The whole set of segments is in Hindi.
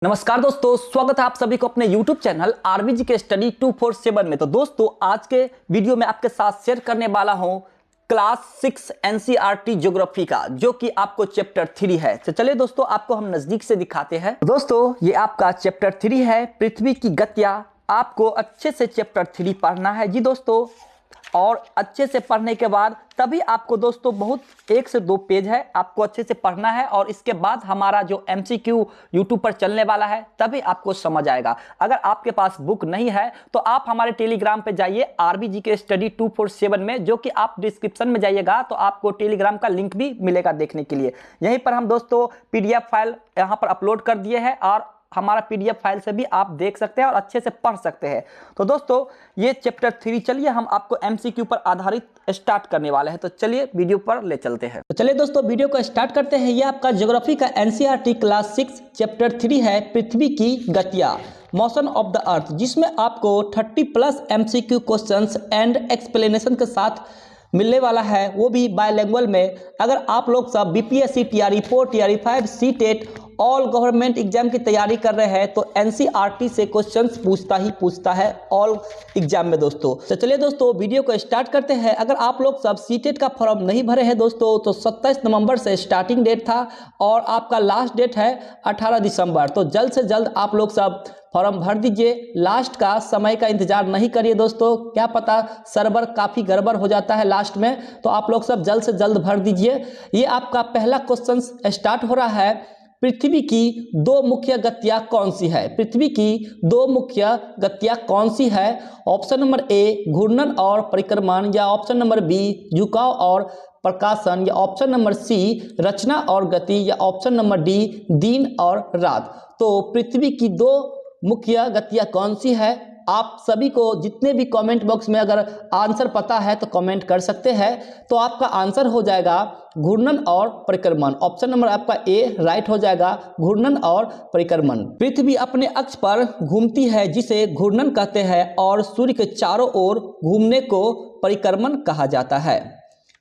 नमस्कार दोस्तों, स्वागत है आप सभी को अपने YouTube चैनल आरबीजी के स्टडी 247 में। तो दोस्तों, आज के वीडियो में आपके साथ शेयर करने वाला हूं क्लास 6 एनसीईआरटी ज्योग्राफी का, जो कि आपको चैप्टर 3 है। तो चलिए दोस्तों, आपको हम नजदीक से दिखाते हैं। दोस्तों, ये आपका चैप्टर 3 है, पृथ्वी की गतियां। आपको अच्छे से चैप्टर 3 पढ़ना है जी दोस्तों, और अच्छे से पढ़ने के बाद तभी आपको दोस्तों बहुत 1 से 2 पेज है, आपको अच्छे से पढ़ना है। और इसके बाद हमारा जो एमसीक्यू यूट्यूब पर चलने वाला है, तभी आपको समझ आएगा। अगर आपके पास बुक नहीं है तो आप हमारे टेलीग्राम पे जाइए आरबीजी के स्टडी 247 में, जो कि आप डिस्क्रिप्शन में जाइएगा तो आपको टेलीग्राम का लिंक भी मिलेगा देखने के लिए। यहीं पर हम दोस्तों पीडीएफ फाइल यहाँ पर अपलोड कर दिए हैं, और हमारा पीडीएफ फाइल से भी आप देख सकते हैं और अच्छे से पढ़ सकते हैं। तो दोस्तों, ये चैप्टर 3 चलिए हम आपको एमसीक्यू पर आधारित स्टार्ट करने वाले हैं। तो चलिए वीडियो पर ले चलते हैं। तो चलिए दोस्तों, वीडियो को स्टार्ट करते हैं। ये आपका ज्योग्राफी का एनसीईआरटी क्लास 6 चैप्टर 3 है, पृथ्वी की गतियां, मोशन ऑफ द अर्थ, जिसमें आपको 30+ एमसीक्यू क्वेश्चंस एंड एक्सप्लेनेशन के साथ मिलने वाला है, वो भी बायलैंग्वेज में। अगर आप लोग सब BPSC, TRE 4, TRE 5, CTET all government exam की तैयारी कर रहे हैं, तो एनसीईआरटी से क्वेश्चंस पूछता है ऑल एग्जाम में दोस्तों। तो चलिए दोस्तों, वीडियो को स्टार्ट करते हैं। अगर आप लोग सब सीटेट का फॉर्म नहीं भरे हैं दोस्तों, तो 27 नवंबर से स्टार्टिंग डेट था और आपका लास्ट डेट है 18 दिसंबर। तो जल्द से जल्द आप लोग सब फॉर्म भर दीजिए। लास्ट का समय का इंतजार नहीं करिए दोस्तों, क्या पता सर्वर काफ़ी गड़बड़ हो जाता है लास्ट में। तो आप लोग सब जल्द से जल्द भर दीजिए। ये आपका पहला क्वेश्चन स्टार्ट हो रहा है, पृथ्वी की 2 मुख्य गतियां कौन सी है? पृथ्वी की 2 मुख्य गतियां कौन सी है? ऑप्शन नंबर ए घूर्णन और परिक्रमण, या ऑप्शन नंबर बी झुकाव और प्रकाशन, या ऑप्शन नंबर सी रचना और गति, या ऑप्शन नंबर डी दिन और रात। तो पृथ्वी की 2 मुख्य गतियां कौन सी है? आप सभी को जितने भी कमेंट बॉक्स में अगर आंसर पता है तो कमेंट कर सकते हैं। तो आपका आंसर हो जाएगा घूर्णन और परिक्रमण। ऑप्शन नंबर आपका ए राइट हो जाएगा, घूर्णन और परिक्रमण। पृथ्वी अपने अक्ष पर घूमती है, जिसे घूर्णन कहते हैं, और सूर्य के चारों ओर घूमने को परिक्रमण कहा जाता है।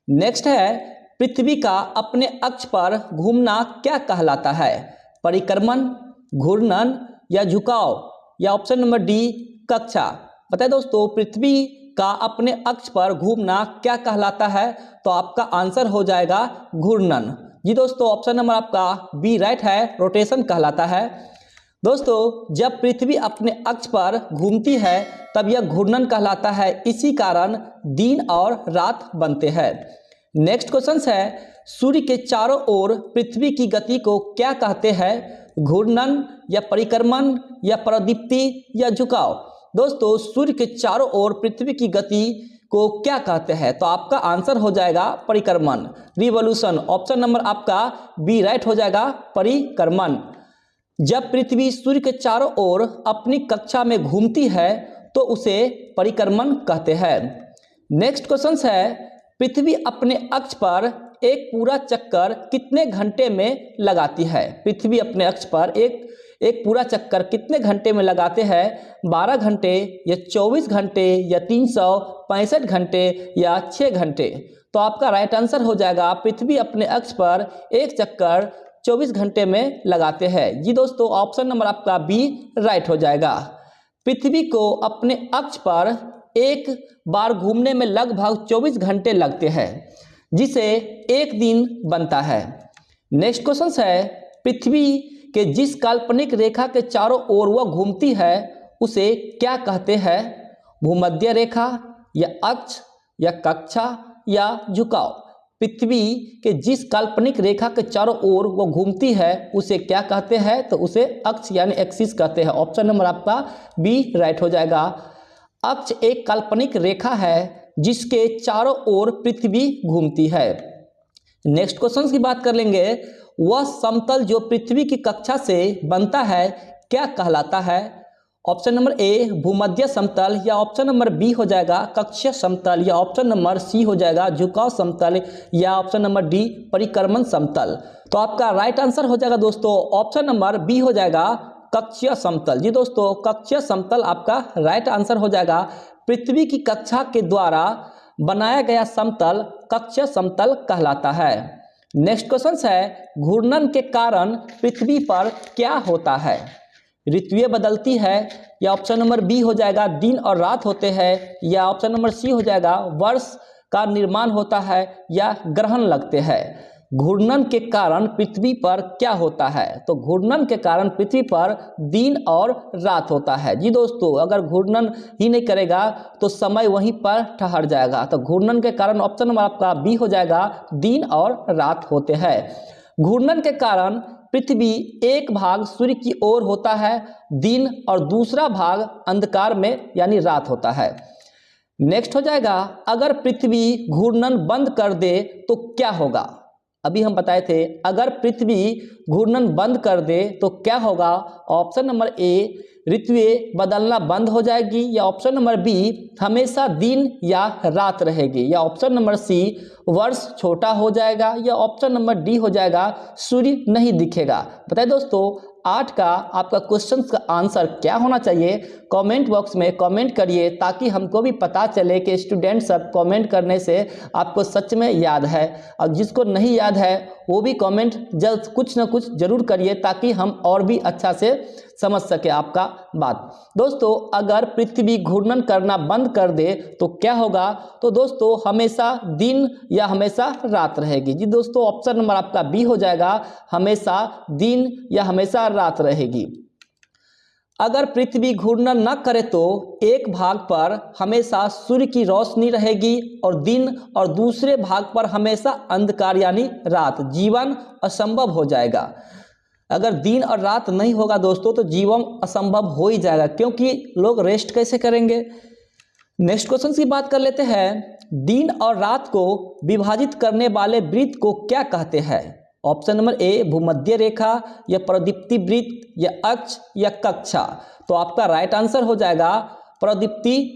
नेक्स्ट है, पृथ्वी का अपने अक्ष पर घूमना क्या कहलाता है? परिक्रमण, घूर्णन या झुकाव, या ऑप्शन नंबर डी कक्षा। बताए दोस्तों, पृथ्वी का अपने अक्ष पर घूमना क्या कहलाता है? तो आपका आंसर हो जाएगा घूर्णन। जी दोस्तों, ऑप्शन नंबर आपका बी राइट है, रोटेशन कहलाता है। दोस्तों, जब पृथ्वी अपने अक्ष पर घूमती है तब यह घूर्णन कहलाता है। इसी कारण दिन और रात बनते हैं। नेक्स्ट क्वेश्चन है, सूर्य के चारों ओर पृथ्वी की गति को क्या कहते हैं? घूर्णन या परिक्रमण, या प्रदीप्ति, या झुकाव। दोस्तों, सूर्य के चारों ओर पृथ्वी की गति को क्या कहते हैं? तो आपका आंसर हो जाएगा परिक्रमण, रिवॉल्यूशन। ऑप्शन नंबर आपका बी राइट हो जाएगा, परिक्रमण। जब पृथ्वी सूर्य के चारों ओर अपनी कक्षा में घूमती है तो उसे परिक्रमण कहते हैं। नेक्स्ट क्वेश्चन है, पृथ्वी अपने अक्ष पर एक पूरा चक्कर कितने घंटे में लगाती है? पृथ्वी अपने अक्ष पर एक पूरा चक्कर कितने घंटे में लगाते हैं? 12 घंटे, या 24 घंटे, या 365 घंटे, या 6 घंटे। तो आपका राइट आंसर हो जाएगा, पृथ्वी अपने अक्ष पर एक चक्कर 24 घंटे में लगाते हैं। जी दोस्तों, ऑप्शन नंबर आपका बी राइट हो जाएगा। पृथ्वी को अपने अक्ष पर एक बार घूमने में लगभग 24 घंटे लगते हैं, जिसे एक दिन बनता है। नेक्स्ट क्वेश्चन है, पृथ्वी के जिस काल्पनिक रेखा के चारों ओर वह घूमती है उसे क्या कहते हैं? भूमध्य रेखा, या अक्ष, या कक्षा, या झुकाव। पृथ्वी के जिस काल्पनिक रेखा के चारों ओर वह घूमती है उसे क्या कहते हैं? तो उसे अक्ष यानी एक्सिस कहते हैं। ऑप्शन नंबर आपका बी राइट हो जाएगा। अक्ष एक काल्पनिक रेखा है जिसके चारों ओर पृथ्वी घूमती है। नेक्स्ट क्वेश्चन की बात कर लेंगे, वह समतल जो पृथ्वी की कक्षा से बनता है क्या कहलाता है? ऑप्शन नंबर ए भूमध्य समतल, या ऑप्शन नंबर बी हो जाएगा कक्षीय समतल, या ऑप्शन नंबर सी हो जाएगा झुकाव समतल, या ऑप्शन नंबर डी परिक्रमण समतल। तो आपका राइट आंसर हो जाएगा दोस्तों, ऑप्शन नंबर बी हो जाएगा कक्षीय समतल। जी दोस्तों, कक्षीय समतल आपका राइट आंसर हो जाएगा। पृथ्वी की कक्षा के द्वारा बनाया गया समतल कक्षीय समतल कहलाता है। नेक्स्ट क्वेश्चन है, घूर्णन के कारण पृथ्वी पर क्या होता है? ऋतुएं बदलती है, या ऑप्शन नंबर बी हो जाएगा दिन और रात होते हैं, या ऑप्शन नंबर सी हो जाएगा वर्ष का निर्माण होता है, या ग्रहण लगते हैं। घूर्णन के कारण पृथ्वी पर क्या होता है? तो घूर्णन के कारण पृथ्वी पर दिन और रात होता है। जी दोस्तों, अगर घूर्णन ही नहीं करेगा तो समय वहीं पर ठहर जाएगा। तो घूर्णन के कारण ऑप्शन नंबर आपका बी हो जाएगा, दिन और रात होते हैं। घूर्णन के कारण पृथ्वी एक भाग सूर्य की ओर होता है दिन, और दूसरा भाग अंधकार में यानी रात होता है। नेक्स्ट हो जाएगा, अगर पृथ्वी घूर्णन बंद कर दे तो क्या होगा? अभी हम बताए थे, अगर पृथ्वी घूर्णन बंद कर दे तो क्या होगा? ऑप्शन नंबर ए, ऋतुएं बदलना बंद हो जाएगी, या ऑप्शन नंबर बी, हमेशा दिन या रात रहेगी, या ऑप्शन नंबर सी, वर्ष छोटा हो जाएगा, या ऑप्शन नंबर डी हो जाएगा, सूर्य नहीं दिखेगा। बताइए दोस्तों, 8 का आपका क्वेश्चन का आंसर क्या होना चाहिए? कमेंट बॉक्स में कमेंट करिए, ताकि हमको भी पता चले कि स्टूडेंट सब कमेंट करने से आपको सच में याद है, और जिसको नहीं याद है वो भी कमेंट जल्द कुछ ना कुछ जरूर करिए, ताकि हम और भी अच्छा से समझ सके आपका बात। दोस्तों, अगर पृथ्वी घूर्णन करना बंद कर दे तो क्या होगा? तो दोस्तों, हमेशा दिन या हमेशा रात रहेगी। जी दोस्तों, ऑप्शन नंबर आपका बी हो जाएगा, हमेशा दिन या हमेशा रात रहेगी। अगर पृथ्वी घूर्णन न करे तो एक भाग पर हमेशा सूर्य की रोशनी रहेगी और दिन, और दूसरे भाग पर हमेशा अंधकार यानी रात। जीवन असंभव हो जाएगा। अगर दिन और रात नहीं होगा दोस्तों तो जीवन असंभव हो ही जाएगा, क्योंकि लोग रेस्ट कैसे करेंगे? नेक्स्ट क्वेश्चन की बात कर लेते हैं। दिन और रात को विभाजित करने वाले वृत्त को क्या कहते हैं? ऑप्शन नंबर ए, भूमध्य रेखा, या प्रदीप्ति वृत्त, या अक्ष, या कक्षा। तो आपका राइट आंसर हो जाएगा प्रदीप्ति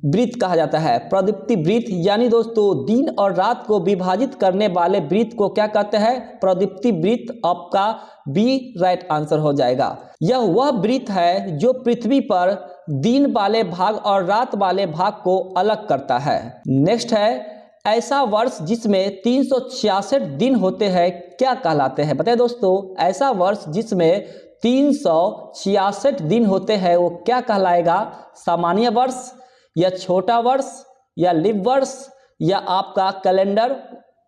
वृत्त कहा जाता है। प्रदीप्ति वृत्त यानी दोस्तों दिन और रात को विभाजित करने वाले वृत्त को क्या कहते हैं? प्रदीप्ति वृत्त। आपका बी राइट आंसर हो जाएगा। यह वह वृत्त है जो पृथ्वी पर दिन वाले भाग और रात वाले भाग को अलग करता है। नेक्स्ट है, ऐसा वर्ष जिसमें 366 दिन होते हैं क्या कहलाते हैं? बताइए दोस्तों, ऐसा वर्ष जिसमें 366 दिन होते हैं वो क्या कहलाएगा? सामान्य वर्ष, या छोटा वर्ष, या लीप वर्ष, या आपका कैलेंडर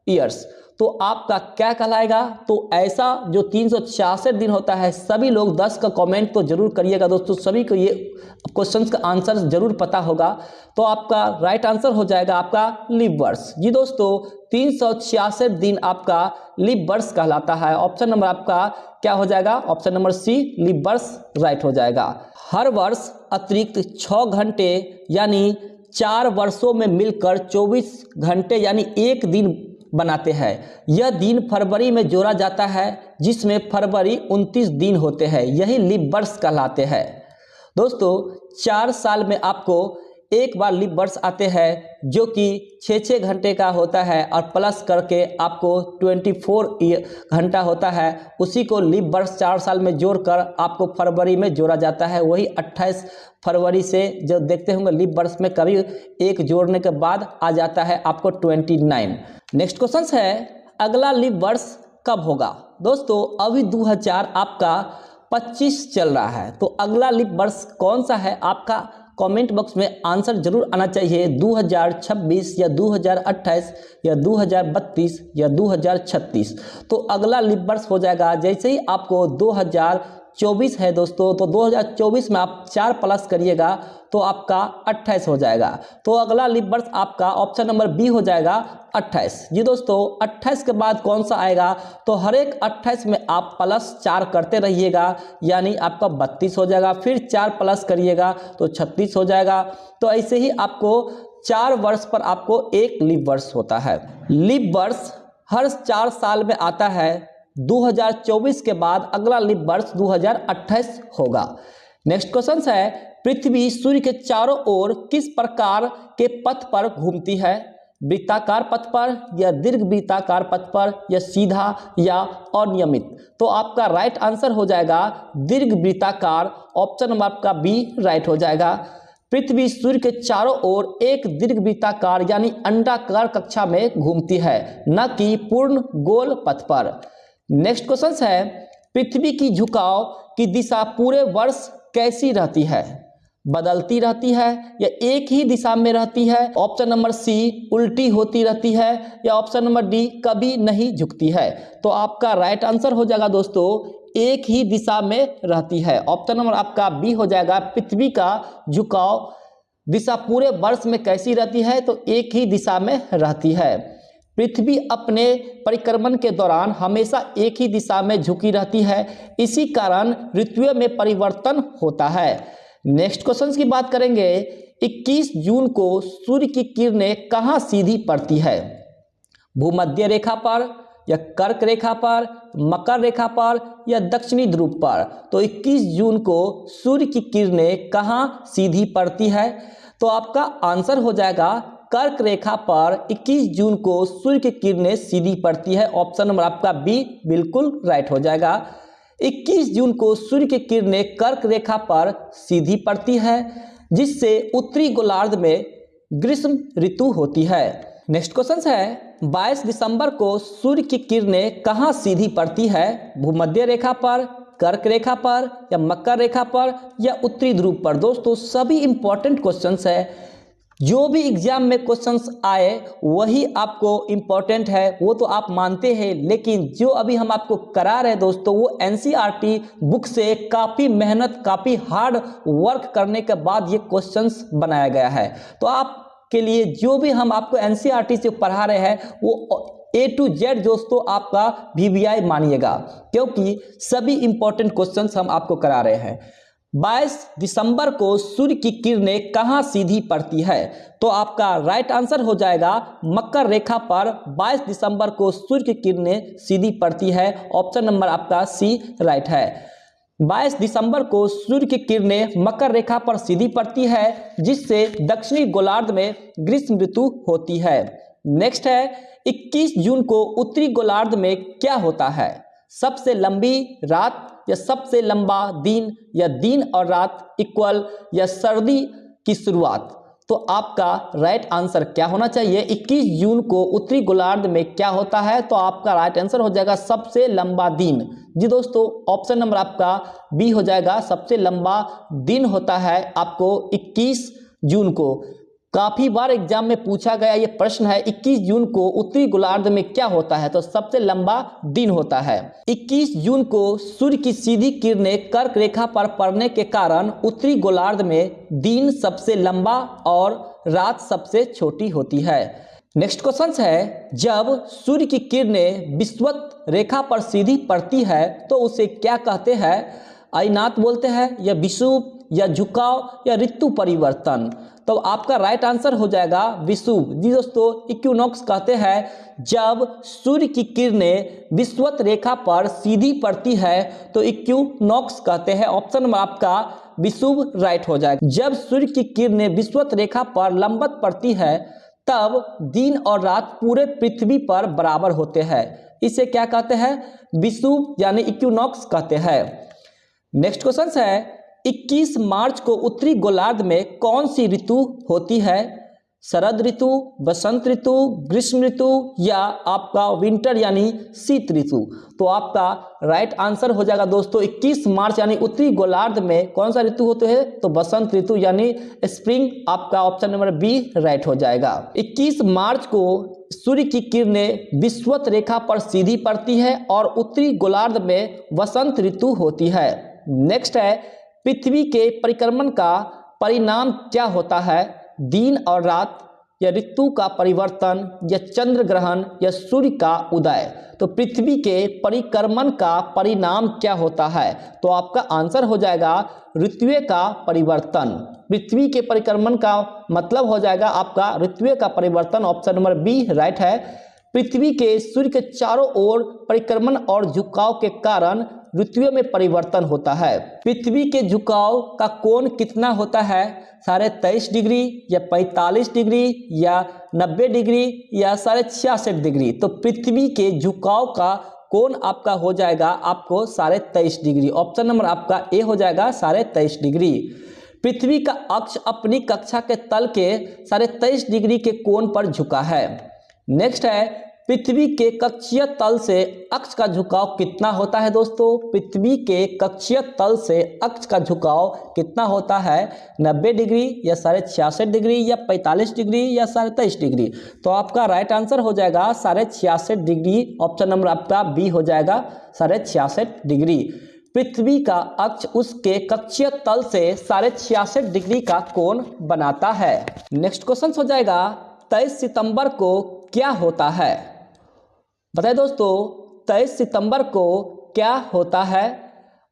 ईयर्स। तो आपका क्या कहलाएगा? तो ऐसा जो 366 दिन होता है, सभी लोग 10 का कमेंट तो जरूर करिएगा दोस्तों, सभी को ये क्वेश्चंस का आंसर जरूर पता होगा। तो आपका राइट आंसर हो जाएगा आपका लीप वर्ष। जी दोस्तों, 366 दिन आपका लीप वर्ष कहलाता है। ऑप्शन नंबर आपका क्या हो जाएगा? ऑप्शन नंबर सी, लीप वर्ष राइट हो जाएगा। हर वर्ष अतिरिक्त 6 घंटे यानी 4 वर्षों में मिलकर 24 घंटे यानी एक दिन बनाते हैं। यह दिन फरवरी में जोड़ा जाता है, जिसमें फरवरी 29 दिन होते हैं, यही लीप वर्ष कहलाते हैं। दोस्तों, 4 साल में आपको एक बार लीप वर्ष आते हैं, जो कि 6-6 घंटे का होता है, और प्लस करके आपको 24 घंटा होता है। उसी को लीप वर्ष 4 साल में जोड़कर आपको फरवरी में जोड़ा जाता है। वही 28 फरवरी से जो देखते होंगे लीप वर्ष में कभी एक जोड़ने के बाद आ जाता है आपको 29। नेक्स्ट क्वेश्चन है, अगला लीप वर्ष कब होगा? दोस्तों, अभी 2000 आपका 25 चल रहा है, तो अगला लीप वर्ष कौन सा है? आपका कमेंट बॉक्स में आंसर जरूर आना चाहिए। 2026 या 2028 या 2032 या 2036। तो अगला लीप वर्ष हो जाएगा, जैसे ही आपको 2024 है दोस्तों, तो 2024 में आप 4 प्लस करिएगा तो आपका 28 हो जाएगा। तो अगला लीप वर्ष आपका ऑप्शन नंबर बी हो जाएगा 28। जी दोस्तों, 28 के बाद कौन सा आएगा? तो हर एक 28 में आप +4 करते रहिएगा, यानी आपका 32 हो जाएगा। फिर 4 प्लस करिएगा तो 36 हो जाएगा। तो ऐसे ही आपको 4 वर्ष पर आपको एक लीप वर्ष होता है। लीप वर्ष हर 4 साल में आता है। 2024 के बाद अगला लीप वर्ष 2028 होगा। नेक्स्ट क्वेश्चन है, पृथ्वी सूर्य के चारों ओर किस प्रकार के पथ पर घूमती है? वृत्ताकार पथ पर, या दीर्घ वृत्ताकार पथ पर, या सीधा, या अनियमित? तो आपका राइट आंसर हो जाएगा दीर्घ वृत्ताकार। ऑप्शन नंबर आपका बी राइट हो जाएगा। पृथ्वी सूर्य के चारों ओर एक दीर्घ वृत्ताकार यानी अंडाकार कक्षा में घूमती है, न कि पूर्ण गोल पथ पर। नेक्स्ट क्वेश्चन है, पृथ्वी की झुकाव की दिशा पूरे वर्ष कैसी रहती है? बदलती रहती है या एक ही दिशा में रहती है? ऑप्शन नंबर सी उल्टी होती रहती है या ऑप्शन नंबर डी कभी नहीं झुकती है? तो आपका राइट आंसर हो जाएगा दोस्तों एक ही दिशा में रहती है। ऑप्शन नंबर आपका बी हो जाएगा। पृथ्वी का झुकाव दिशा पूरे वर्ष में कैसी रहती है? तो एक ही दिशा में रहती है। पृथ्वी अपने परिक्रमण के दौरान हमेशा एक ही दिशा में झुकी रहती है, इसी कारण ऋतुओं में परिवर्तन होता है। नेक्स्ट क्वेश्चन की बात करेंगे। 21 जून को सूर्य की किरणें कहाँ सीधी पड़ती है? भूमध्य रेखा पर या कर्क रेखा पर, मकर रेखा पर या दक्षिणी ध्रुव पर? तो 21 जून को सूर्य की किरणें कहाँ सीधी पड़ती है? तो आपका आंसर हो जाएगा कर्क रेखा पर 21 जून को सूर्य की किरणें सीधी पड़ती है। ऑप्शन नंबर आपका बी बिल्कुल राइट हो जाएगा। 21 जून को सूर्य की किरणें कर्क रेखा पर सीधी पड़ती है, जिससे उत्तरी गोलार्ध में ग्रीष्म ऋतु होती है। नेक्स्ट क्वेश्चन है 22 दिसंबर को सूर्य की किरणें कहाँ सीधी पड़ती है? भूमध्य रेखा पर, कर्क रेखा पर या मकर रेखा पर या उत्तरी ध्रुव पर? दोस्तों सभी इंपॉर्टेंट क्वेश्चंस है, जो भी एग्जाम में क्वेश्चंस आए वही आपको इंपॉर्टेंट है, वो तो आप मानते हैं, लेकिन जो अभी हम आपको करा रहे हैं दोस्तों वो एनसीईआरटी बुक से काफ़ी मेहनत, काफ़ी हार्ड वर्क करने के बाद ये क्वेश्चंस बनाया गया है। तो आपके लिए जो भी हम आपको एनसीईआरटी से पढ़ा रहे हैं वो A to Z दोस्तों आपका VVI मानिएगा, क्योंकि सभी इंपॉर्टेंट क्वेश्चंस हम आपको करा रहे हैं। 22 दिसंबर को सूर्य की किरणें कहाँ सीधी पड़ती है? तो आपका राइट आंसर हो जाएगा मकर रेखा पर 22 दिसंबर को सूर्य की किरणें सीधी पड़ती है। ऑप्शन नंबर आपका सी राइट है। 22 दिसंबर को सूर्य की किरणें मकर रेखा पर सीधी पड़ती है, जिससे दक्षिणी गोलार्ध में ग्रीष्म ऋतु होती है। नेक्स्ट है 21 जून को उत्तरी गोलार्ध में क्या होता है? सबसे लंबी रात या सबसे लंबा दिन या दिन और रात इक्वल या सर्दी की शुरुआत? तो आपका राइट आंसर क्या होना चाहिए? 21 जून को उत्तरी गोलार्ध में क्या होता है? तो आपका राइट आंसर हो जाएगा सबसे लंबा दिन। जी दोस्तों ऑप्शन नंबर आपका बी हो जाएगा, सबसे लंबा दिन होता है आपको 21 जून को। काफी बार एग्जाम में पूछा गया ये प्रश्न है, 21 जून को उत्तरी गोलार्ध में क्या होता है? तो सबसे लंबा दिन होता है। 21 जून को सूर्य की सीधी किरणें कर्क रेखा पर पड़ने के कारण उत्तरी गोलार्ध में दिन सबसे लंबा और रात सबसे छोटी होती है। नेक्स्ट क्वेश्चन है जब सूर्य की किरणें विषुवत रेखा पर सीधी पड़ती है तो उसे क्या कहते हैं? अयनात बोलते हैं या विषुव या झुकाव या ऋतु परिवर्तन? तो आपका राइट आंसर हो जाएगा विषुव। जी दोस्तों इक्विनॉक्स कहते हैं जब सूर्य की किरणें विषुवत रेखा पर सीधी पड़ती है तो इक्विनॉक्स कहते हैं। ऑप्शन नंबर आपका विषुव राइट हो जाएगा। जब सूर्य की किरणें विषुवत रेखा पर लंबवत पड़ती है तब दिन और रात पूरे पृथ्वी पर बराबर होते हैं, इसे क्या कहते हैं? विषुव यानी इक्विनॉक्स कहते हैं। नेक्स्ट क्वेश्चन है 21 मार्च को उत्तरी गोलार्ध में कौन सी ऋतु होती है? शरद ऋतु, बसंत ऋतु, ग्रीष्म ऋतु या आपका विंटर यानी शीत ऋतु? तो आपका राइट आंसर हो जाएगा दोस्तों 21 मार्च यानी उत्तरी गोलार्ध में कौन सा ऋतु होते हैं? तो बसंत ऋतु यानी स्प्रिंग। आपका ऑप्शन नंबर बी राइट हो जाएगा। 21 मार्च को सूर्य की किरणें विषुवत रेखा पर सीधी पड़ती है और उत्तरी गोलार्ध में वसंत ऋतु होती है। नेक्स्ट है पृथ्वी के परिक्रमण का परिणाम क्या होता है? दिन और रात या ऋतु का परिवर्तन या चंद्र ग्रहण या सूर्य का उदय? तो पृथ्वी के परिक्रमण का परिणाम क्या होता है? तो आपका आंसर हो जाएगा ऋतुओं का परिवर्तन। पृथ्वी के परिक्रमण का मतलब हो जाएगा आपका ऋतुओं का परिवर्तन। ऑप्शन नंबर बी राइट है। पृथ्वी के सूर्य के चारों ओर परिक्रमण और झुकाव के कारण ऋतुओं में परिवर्तन होता है। पृथ्वी के झुकाव का कोण कितना होता है? 23.5 डिग्री या 45 डिग्री या 90 डिग्री या 66.5 डिग्री? तो पृथ्वी के झुकाव का कोण आपका हो जाएगा आपको 23.5 डिग्री। ऑप्शन नंबर आपका ए हो जाएगा 23.5 डिग्री। पृथ्वी का अक्ष अपनी कक्षा के तल के 23.5 डिग्री के कोण पर झुका है। नेक्स्ट है पृथ्वी के कक्षीय तल से अक्ष का झुकाव कितना होता है दोस्तों? पृथ्वी के कक्षीय तल से अक्ष का झुकाव कितना होता है? 90 डिग्री या 66.5 डिग्री या 45 डिग्री या 23.5 डिग्री? तो आपका राइट आंसर हो जाएगा 66.5 डिग्री। ऑप्शन नंबर आपका बी हो जाएगा 66.5 डिग्री। पृथ्वी का अक्ष उसके कक्षीय तल से 66.5 डिग्री का कोण बनाता है। नेक्स्ट क्वेश्चन हो जाएगा 23 सितंबर को क्या होता है? बताइए दोस्तों, 23 सितंबर को क्या होता है?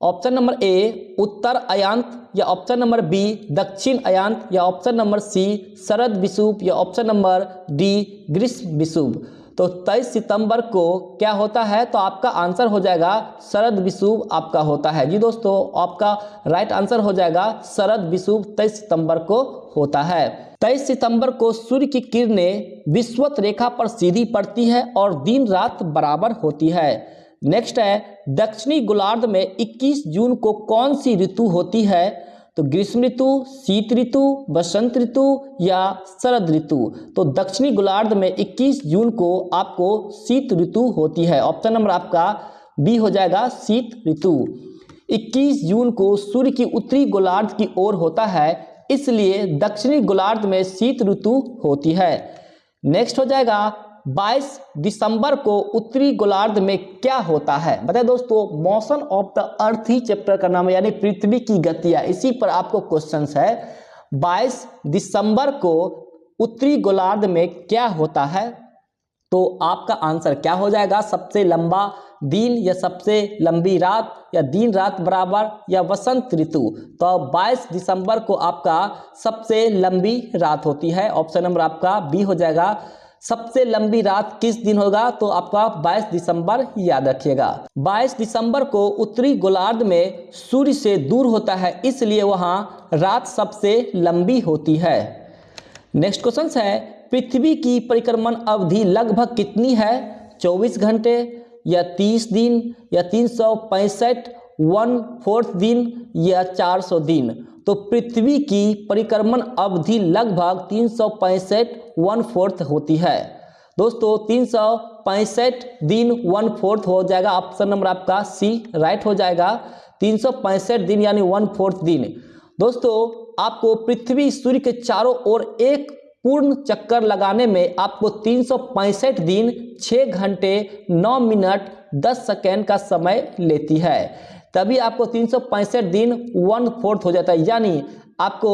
ऑप्शन नंबर ए उत्तर अयांत या ऑप्शन नंबर बी दक्षिण अयांत या ऑप्शन नंबर सी शरद विषुव या ऑप्शन नंबर डी ग्रीष्म विषुव। तो 23 सितंबर को क्या होता है? तो आपका आंसर हो जाएगा शरद विषुव आपका होता है। जी दोस्तों, आपका राइट आंसर हो जाएगा शरद विषुव 23 सितंबर को होता है। 23 सितंबर को सूर्य की किरणें विषुवत रेखा पर सीधी पड़ती है और दिन रात बराबर होती है। नेक्स्ट है दक्षिणी गोलार्ध में 21 जून को कौन सी ऋतु होती है? तो ग्रीष्म ऋतु, शीत ऋतु, बसंत ऋतु या शरद ऋतु? तो दक्षिणी गोलार्ध में 21 जून को आपको शीत ऋतु होती है। ऑप्शन नंबर आपका बी हो जाएगा शीत ऋतु। 21 जून को सूर्य की उत्तरी गोलार्ध की ओर होता है, इसलिए दक्षिणी गोलार्ध में शीत ऋतु होती है। नेक्स्ट हो जाएगा 22 दिसंबर को उत्तरी गोलार्ध में क्या होता है? बताइए दोस्तों, motion of the earth he chapter का नाम है, यानी पृथ्वी की गतियां, इसी पर आपको क्वेश्चंस है। 22 दिसंबर को उत्तरी गोलार्ध में क्या होता है? तो आपका आंसर क्या हो जाएगा? सबसे लंबा दिन या सबसे लंबी रात या दिन रात बराबर या वसंत ऋतु? तो 22 दिसंबर को आपका सबसे लंबी रात होती है। ऑप्शन नंबर आपका बी हो जाएगा। सबसे लंबी रात किस दिन होगा? तो आपका 22 दिसंबर याद रखिएगा। 22 दिसंबर को उत्तरी गोलार्ध में सूर्य से दूर होता है, इसलिए वहां रात सबसे लंबी होती है। नेक्स्ट क्वेश्चन है पृथ्वी की परिक्रमण अवधि लगभग कितनी है? 24 घंटे या 30 दिन या 365 1/4 दिन या 400 दिन? तो पृथ्वी की परिक्रमण अवधि लगभग 365 1/4 होती है। दोस्तों 365 दिन 1/4 हो जाएगा। ऑप्शन नंबर आपका सी राइट हो जाएगा। 365 दिन यानी 1/4 दिन। दोस्तों आपको पृथ्वी सूर्य के चारों ओर एक पूर्ण चक्कर लगाने में आपको 365 दिन 6 घंटे 9 मिनट 10 सेकेंड का समय लेती है। तभी आपको 365 दिन 1/4 हो जाता है, यानी आपको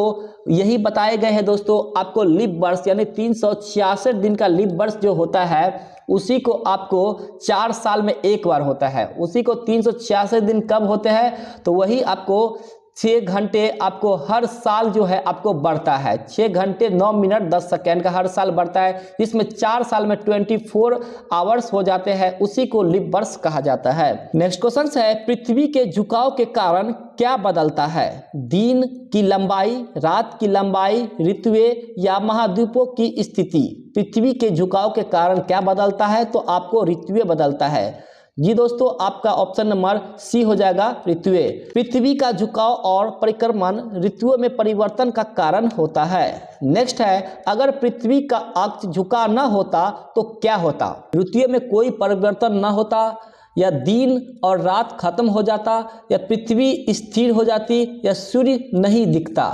यही बताए गए हैं दोस्तों। आपको लीप वर्ष यानी 366 दिन का लीप वर्ष जो होता है उसी को आपको 4 साल में एक बार होता है। उसी को 366 दिन कब होते हैं? तो वही आपको 6 घंटे आपको हर साल जो है आपको बढ़ता है। 6 घंटे 9 मिनट 10 सेकेंड का हर साल बढ़ता है, जिसमें 4 साल में 24 आवर्स हो जाते हैं, उसी को लीप वर्ष कहा जाता है। नेक्स्ट क्वेश्चन है पृथ्वी के झुकाव के कारण क्या बदलता है? दिन की लंबाई, रात की लंबाई, ऋतुएं या महाद्वीपों की स्थिति? पृथ्वी के झुकाव के कारण क्या बदलता है? तो आपको ऋतुएं बदलता है। जी दोस्तों, आपका ऑप्शन नंबर सी हो जाएगा ऋतुएं। पृथ्वी का झुकाव और परिक्रमण ऋतुओं में परिवर्तन का कारण होता है। नेक्स्ट है अगर पृथ्वी का अक्ष झुका न होता तो क्या होता? ऋतुओं में कोई परिवर्तन न होता, या दिन और रात खत्म हो जाता, या पृथ्वी स्थिर हो जाती, या सूर्य नहीं दिखता।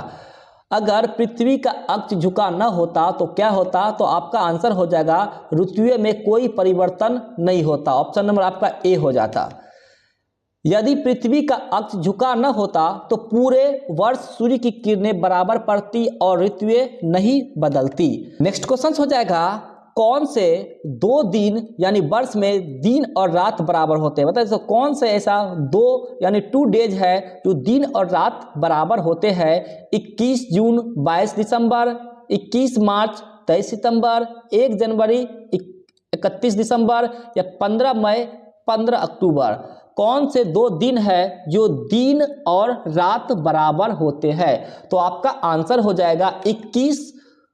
अगर पृथ्वी का अक्ष झुका न होता तो क्या होता? तो आपका आंसर हो जाएगा ऋतुओं में कोई परिवर्तन नहीं होता। ऑप्शन नंबर आपका ए हो जाता। यदि पृथ्वी का अक्ष झुका न होता तो पूरे वर्ष सूर्य की किरणें बराबर पड़ती और ऋतुएं नहीं बदलती। नेक्स्ट क्वेश्चन हो जाएगा कौन से 2 दिन यानी वर्ष में दिन और रात बराबर होते हैं? बताइए तो कौन से ऐसा 2 यानी 2 डेज है जो दिन और रात बराबर होते हैं? 21 जून 22 दिसंबर, 21 मार्च 23 सितंबर, 1 जनवरी 31 दिसंबर या 15 मई 15 अक्टूबर? कौन से 2 दिन है जो दिन और रात बराबर होते हैं? तो आपका आंसर हो जाएगा 21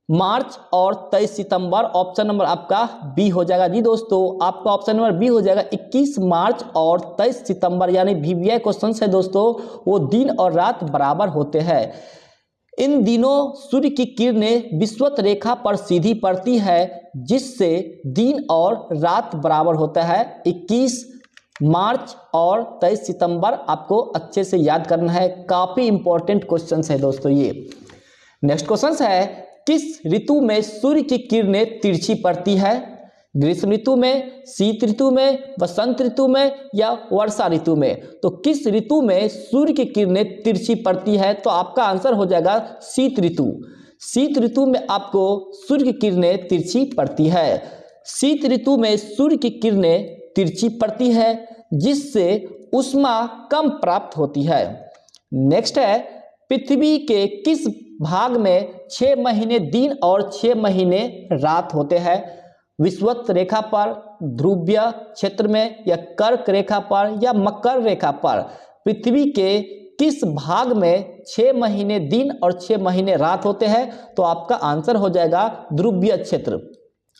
मार्च और 23 सितंबर। ऑप्शन नंबर आपका बी हो जाएगा। जी दोस्तों, आपका ऑप्शन नंबर बी हो जाएगा 21 मार्च और 23 सितंबर, यानी VVI क्वेश्चन है दोस्तों, वो दिन और रात बराबर होते हैं। इन दिनों सूर्य की किरणें विषुवत रेखा पर सीधी पड़ती है, जिससे दिन और रात बराबर होता है 21 मार्च और 23 सितंबर। आपको अच्छे से याद करना है, काफी इंपॉर्टेंट क्वेश्चन है दोस्तों ये। नेक्स्ट क्वेश्चन है, किस ऋतु में सूर्य की किरणें तिरछी पड़ती है? ग्रीष्म ऋतु में, शीत ऋतु में, वसंत ऋतु में या वर्षा ऋतु में? तो किस ऋतु में सूर्य की किरणें तिरछी पड़ती है? तो आपका आंसर हो जाएगा शीत ऋतु। शीत ऋतु में आपको सूर्य की किरणें तिरछी पड़ती है। शीत ऋतु में सूर्य की किरणें तिरछी पड़ती है जिससे ऊष्मा कम प्राप्त होती है। नेक्स्ट है, पृथ्वी के किस भाग में 6 महीने दिन और 6 महीने रात होते हैं? विषुवत रेखा पर, ध्रुवीय क्षेत्र में या कर्क रेखा पर या मकर रेखा पर? पृथ्वी के किस भाग में 6 महीने दिन और 6 महीने रात होते हैं? तो आपका आंसर हो जाएगा ध्रुवीय क्षेत्र।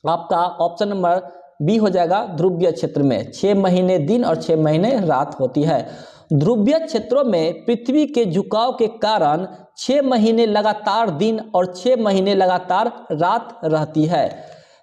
आपका ऑप्शन नंबर बी हो जाएगा, ध्रुवीय क्षेत्र में 6 महीने दिन और 6 महीने रात होती है। ध्रुवीय क्षेत्रों में पृथ्वी के झुकाव के कारण 6 महीने लगातार दिन और 6 महीने लगातार रात रहती है।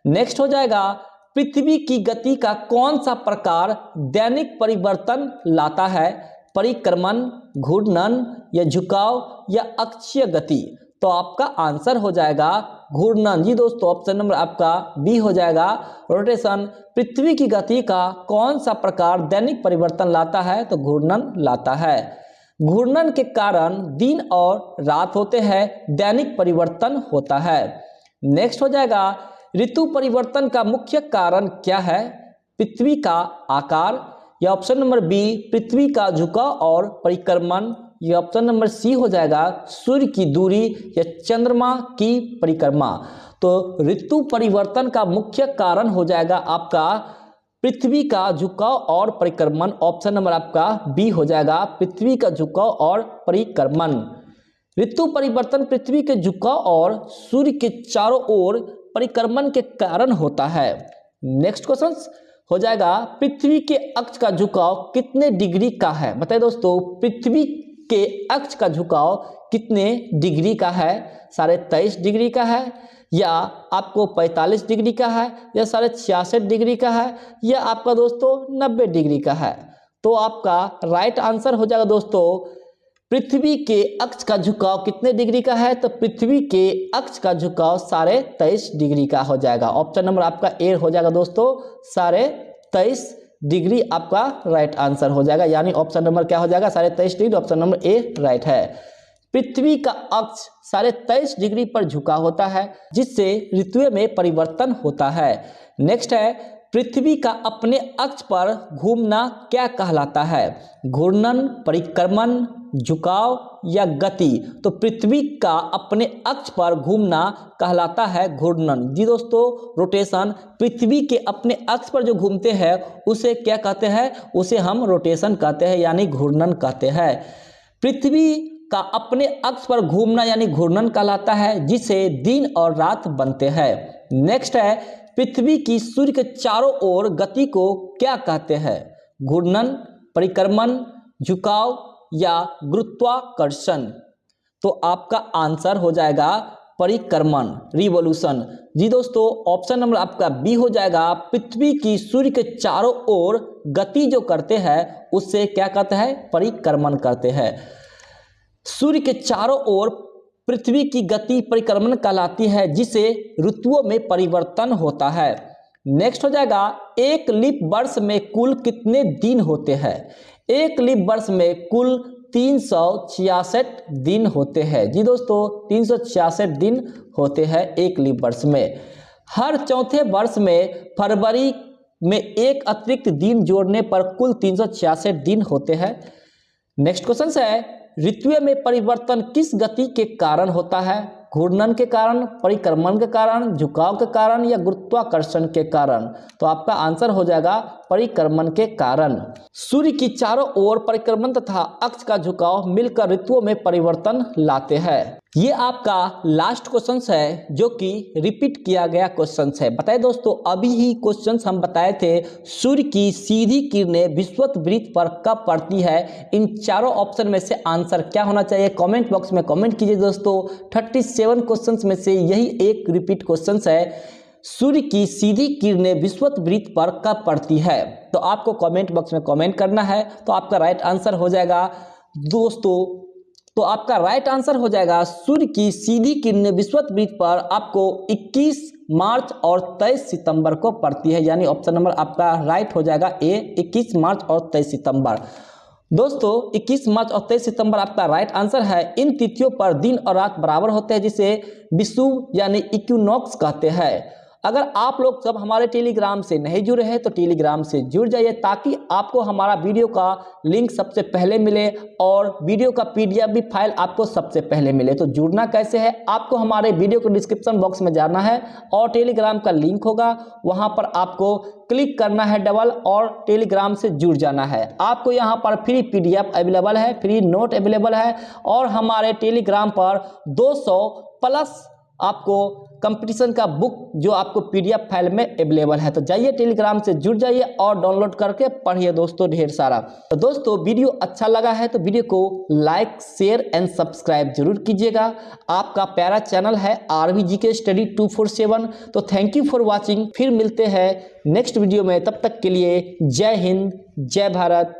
नेक्स्ट हो जाएगा, पृथ्वी की गति का कौन सा प्रकार दैनिक परिवर्तन लाता है? परिक्रमण, घूर्णन या झुकाव या अक्षीय गति? तो आपका आंसर हो जाएगा घूर्णन। जी दोस्तों, ऑप्शन नंबर आपका बी हो जाएगा, रोटेशन। पृथ्वी की गति का कौन सा प्रकार दैनिक परिवर्तन लाता है? तो घूर्णन लाता है। घूर्णन के कारण दिन और रात होते हैं, दैनिक परिवर्तन होता है। नेक्स्ट हो जाएगा, ऋतु परिवर्तन का मुख्य कारण क्या है? पृथ्वी का आकार या ऑप्शन नंबर बी पृथ्वी का झुकाव और परिक्रमण या ऑप्शन नंबर सी हो जाएगा सूर्य की दूरी या चंद्रमा की परिक्रमा। तो ऋतु परिवर्तन का मुख्य कारण हो जाएगा आपका पृथ्वी का झुकाव और परिक्रमण। ऑप्शन नंबर आपका बी हो जाएगा, पृथ्वी का झुकाव और परिक्रमण। ऋतु परिवर्तन पृथ्वी के झुकाव और सूर्य के चारों ओर परिक्रमण के कारण होता है। नेक्स्ट क्वेश्चन हो जाएगा, पृथ्वी के अक्ष का झुकाव कितने डिग्री का है? बताइए दोस्तों, पृथ्वी के अक्ष का झुकाव कितने डिग्री का है? 23.5 डिग्री का है या आपको 45 डिग्री का है या 66.5 डिग्री का है या आपका दोस्तों 90 डिग्री का है? तो आपका राइट आंसर हो जाएगा दोस्तों, पृथ्वी के अक्ष का झुकाव कितने डिग्री का है? तो पृथ्वी के अक्ष का झुकाव 23.5 डिग्री का हो जाएगा। ऑप्शन नंबर आपका ए हो जाएगा दोस्तों, 23.5 डिग्री आपका राइट आंसर हो जाएगा। यानी ऑप्शन नंबर क्या हो जाएगा? 23.5 degree. Option number A right है। पृथ्वी का अक्ष 23.5 डिग्री पर झुका होता है जिससे ऋतुओं में परिवर्तन होता है। नेक्स्ट है, पृथ्वी का अपने अक्ष पर घूमना क्या कहलाता है? घूर्णन, परिक्रमण, झुकाव या गति? तो पृथ्वी का अपने अक्ष पर घूमना कहलाता है घूर्णन। जी दोस्तों, रोटेशन। पृथ्वी के अपने अक्ष पर जो घूमते हैं उसे क्या कहते हैं? उसे हम रोटेशन कहते हैं, यानी घूर्णन कहते हैं। पृथ्वी का अपने अक्ष पर घूमना यानी घूर्णन कहलाता है, जिसे दिन और रात बनते हैं। नेक्स्ट है, पृथ्वी की सूर्य के चारों ओर गति को क्या कहते हैं? घूर्णन, परिक्रमण, झुकाव या गुरुत्वाकर्षण? तो आपका आंसर हो जाएगा परिक्रमण, रिवॉल्यूशन। जी दोस्तों, ऑप्शन नंबर आपका बी हो जाएगा, पृथ्वी की सूर्य के चारों ओर गति जो करते हैं उससे क्या कहते हैं? परिक्रमण करते हैं। सूर्य के चारों ओर पृथ्वी की गति परिक्रमण कहलाती है, जिसे ऋतुओं में परिवर्तन होता है। नेक्स्ट हो जाएगा, एक लीप वर्ष में कुल कितने दिन होते हैं? एक लीप वर्ष में कुल 366 दिन होते हैं। जी दोस्तों, 366 दिन होते हैं एक लीप वर्ष में। हर चौथे वर्ष में फरवरी में एक अतिरिक्त दिन जोड़ने पर कुल 366 दिन होते हैं। नेक्स्ट क्वेश्चन है, ऋतुओं में परिवर्तन किस गति के कारण होता है? घूर्णन के कारण, परिक्रमण के कारण, झुकाव के कारण या गुरुत्वाकर्षण के कारण? तो आपका आंसर हो जाएगा परिक्रमण के कारण। सूर्य की चारों ओर परिक्रमण तथा अक्ष का झुकाव मिलकर ऋतुओं में परिवर्तन लाते हैं। ये आपका लास्ट क्वेश्चन है जो कि रिपीट किया गया क्वेश्चन है। बताए दोस्तों, अभी ही क्वेश्चन हम बताए थे, सूर्य की सीधी किरणें विषुवत वृत्त पर कब पड़ती है? इन चारों ऑप्शन में से आंसर क्या होना चाहिए? कमेंट बॉक्स में कमेंट कीजिए दोस्तों। 37 क्वेश्चंस में से यही एक रिपीट क्वेश्चन है। सूर्य की सीधी किरणें विषुववृत्त पर कब पड़ती है? तो आपको कमेंट बॉक्स में कमेंट करना है। तो आपका राइट आंसर हो जाएगा दोस्तों, तो आपका राइट आंसर हो जाएगा सूर्य की सीधी किरणें विषुववृत्त पर आपको 21 मार्च और 23 सितंबर को पड़ती है, यानी ऑप्शन नंबर आपका राइट हो जाएगा ए, 21 मार्च और 23 सितंबर। दोस्तों 21 मार्च और 23 सितंबर आपका राइट आंसर है। इन तिथियों पर दिन और रात बराबर होते हैं, जिसे विषुव यानी इक्विनॉक्स कहते हैं। अगर आप लोग सब हमारे टेलीग्राम से नहीं जुड़े हैं तो टेलीग्राम से जुड़ जाइए, ताकि आपको हमारा वीडियो का लिंक सबसे पहले मिले और वीडियो का पीडीएफ भी फाइल आपको सबसे पहले मिले। तो जुड़ना कैसे है, आपको हमारे वीडियो को डिस्क्रिप्शन बॉक्स में जाना है और टेलीग्राम का लिंक होगा, वहां पर आपको क्लिक करना है डबल और टेलीग्राम से जुड़ जाना है। आपको यहां पर फ्री पीडीएफ अवेलेबल है, फ्री नोट अवेलेबल है और हमारे टेलीग्राम पर 200 प्लस आपको कंपटीशन का बुक जो आपको पीडीएफ फाइल में अवेलेबल है। तो जाइए टेलीग्राम से जुड़ जाइए और डाउनलोड करके पढ़िए दोस्तों ढेर सारा। तो दोस्तों वीडियो अच्छा लगा है तो वीडियो को लाइक शेयर एंड सब्सक्राइब जरूर कीजिएगा। आपका प्यारा चैनल है RVGK स्टडी 247। तो थैंक यू फॉर वॉचिंग। फिर मिलते हैं नेक्स्ट वीडियो में, तब तक के लिए जय हिंद जय भारत।